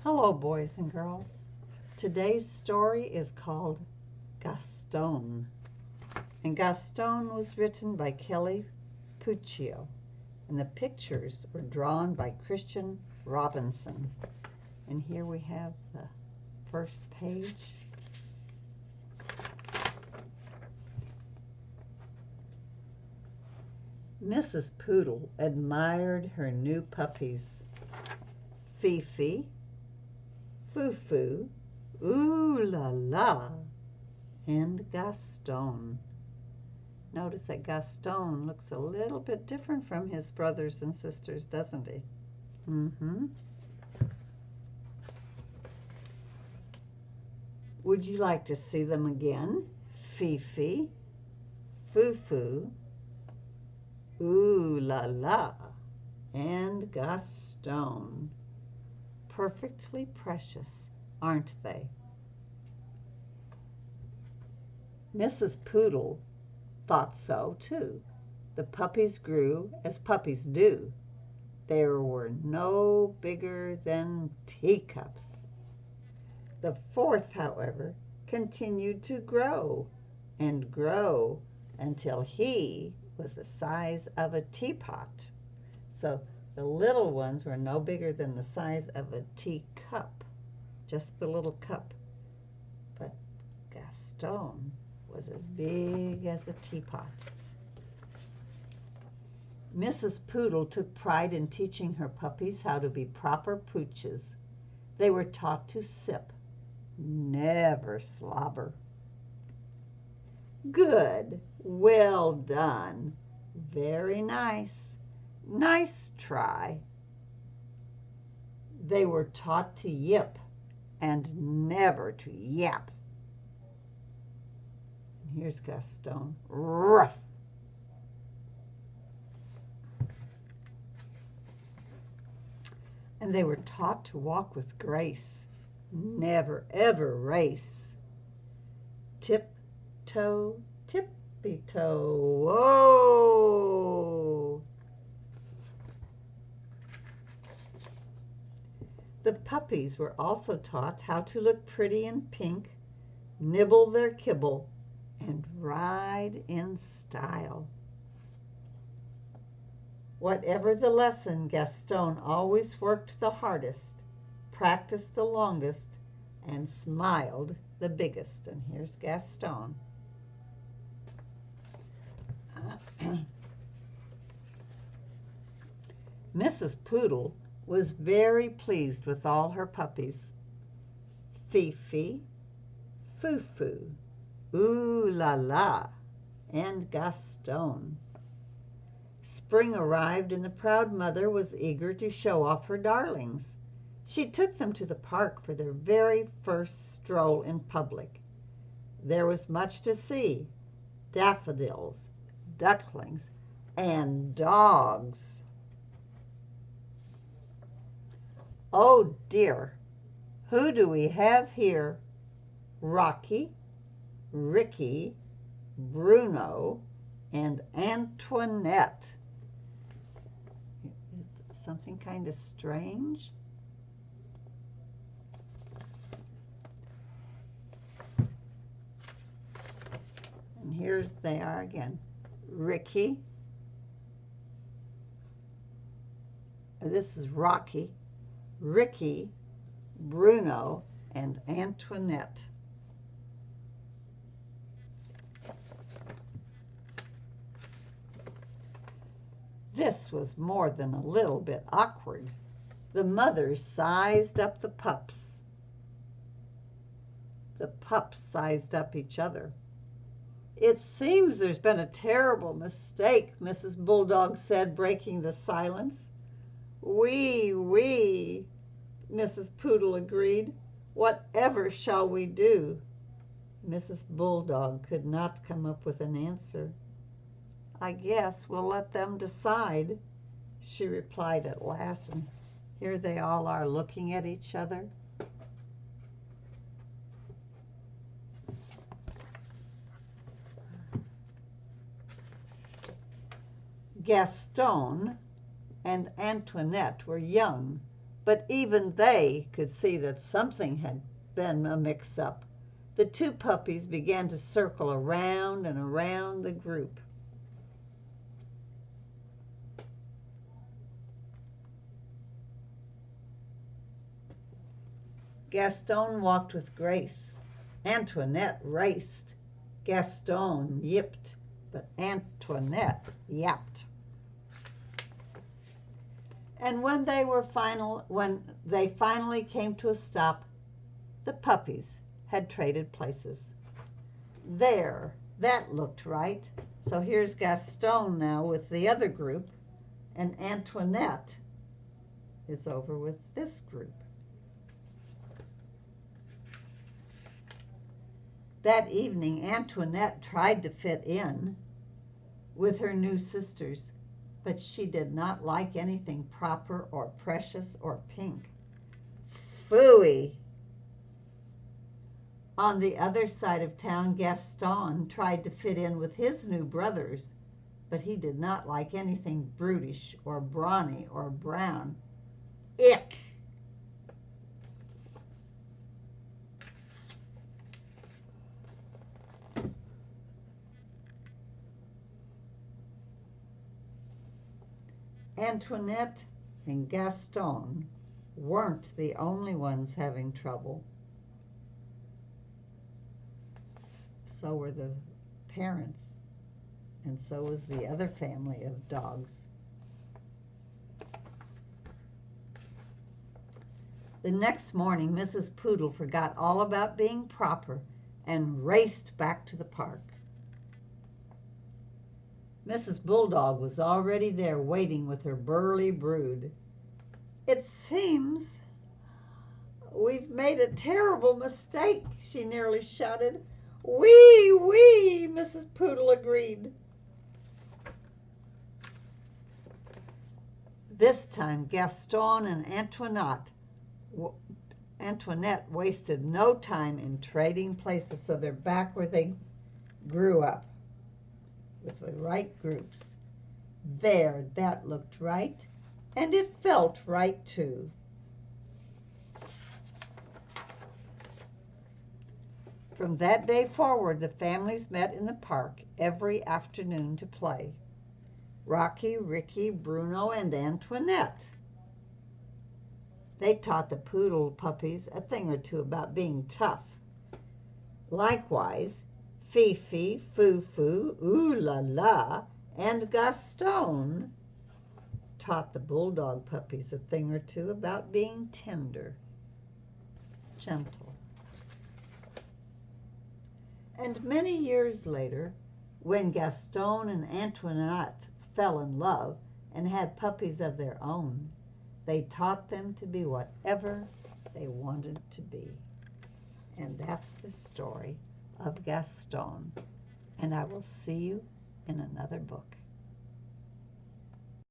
Hello, boys and girls. Today's story is called Gaston. And Gaston was written by DiPucchio. And the pictures were drawn by Christian Robinson. And here we have the first page. Mrs. Poodle admired her new puppies, Fifi, Foo-Foo, Ooh La La, and Gaston. Notice that Gaston looks a little bit different from his brothers and sisters, doesn't he? Would you like to see them again? Fifi, Foo-Foo, Ooh La La, and Gaston. Perfectly precious, aren't they? Mrs. Poodle thought so, too. The puppies grew as puppies do. They were no bigger than teacups. The fourth, however, continued to grow and grow until he was the size of a teapot. So the little ones were no bigger than the size of a teacup, just the little cup. But Gaston was as big as a teapot. Mrs. Poodle took pride in teaching her puppies how to be proper pooches. They were taught to sip, never slobber. Good, well done, very nice, nice try. They were taught to yip and never to yap. And here's Gaston, ruff. And they were taught to walk with grace, never ever race. Tip-toe, tippy-toe, whoa! The puppies were also taught how to look pretty in pink, nibble their kibble, and ride in style. Whatever the lesson, Gaston always worked the hardest, practiced the longest, and smiled the biggest. And here's Gaston. Mrs. Poodle was very pleased with all her puppies. Fifi, Foo-Foo, Ooh La La, and Gaston. Spring arrived and the proud mother was eager to show off her darlings. She took them to the park for their very first stroll in public. There was much to see: daffodils, ducklings, and dogs. Oh dear, who do we have here? Rocky, Ricky, Bruno, and Antoinette. Something kind of strange. And here they are again. Ricky. This is Rocky, Ricky, Bruno, and Antoinette. This was more than a little bit awkward. The mothers sized up the pups. The pups sized up each other. It seems there's been a terrible mistake, Mrs. Bulldog said, breaking the silence. Oui, Mrs. Poodle agreed. Whatever shall we do? Mrs. Bulldog could not come up with an answer. I guess we'll let them decide, she replied at last, and here they all are looking at each other. Gaston and Antoinette were young, But even they could see that something had been a mix-up. The two puppies began to circle around and around the group. Gaston walked with grace. Antoinette raced. Gaston yipped, but Antoinette yapped. And when they finally came to a stop, the puppies had traded places. There, that looked right. So here's Gaston now with the other group, and Antoinette is over with this group. That evening, Antoinette tried to fit in with her new sisters, but she did not like anything proper or precious or pink. Phooey! On the other side of town, Gaston tried to fit in with his new brothers, but he did not like anything brutish or brawny or brown. Ick! Antoinette and Gaston weren't the only ones having trouble. So were the parents, and so was the other family of dogs. The next morning, Mrs. Poodle forgot all about being proper and raced back to the park. Mrs. Bulldog was already there waiting with her burly brood. "It seems we've made a terrible mistake," she nearly shouted. "Wee, wee," Mrs. Poodle agreed. This time, Gaston and Antoinette wasted no time in trading places, so they're back where they grew up with the right groups. There, that looked right, and it felt right too. From that day forward, the families met in the park every afternoon to play. Rocky, Ricky, Bruno, and Antoinette. They taught the poodle puppies a thing or two about being tough. Likewise, Fifi, Foo-Foo, Ooh La La, and Gaston taught the bulldog puppies a thing or two about being tender, gentle. And many years later, when Gaston and Antoinette fell in love and had puppies of their own, they taught them to be whatever they wanted to be. And that's the story of Gaston. And I will see you in another book.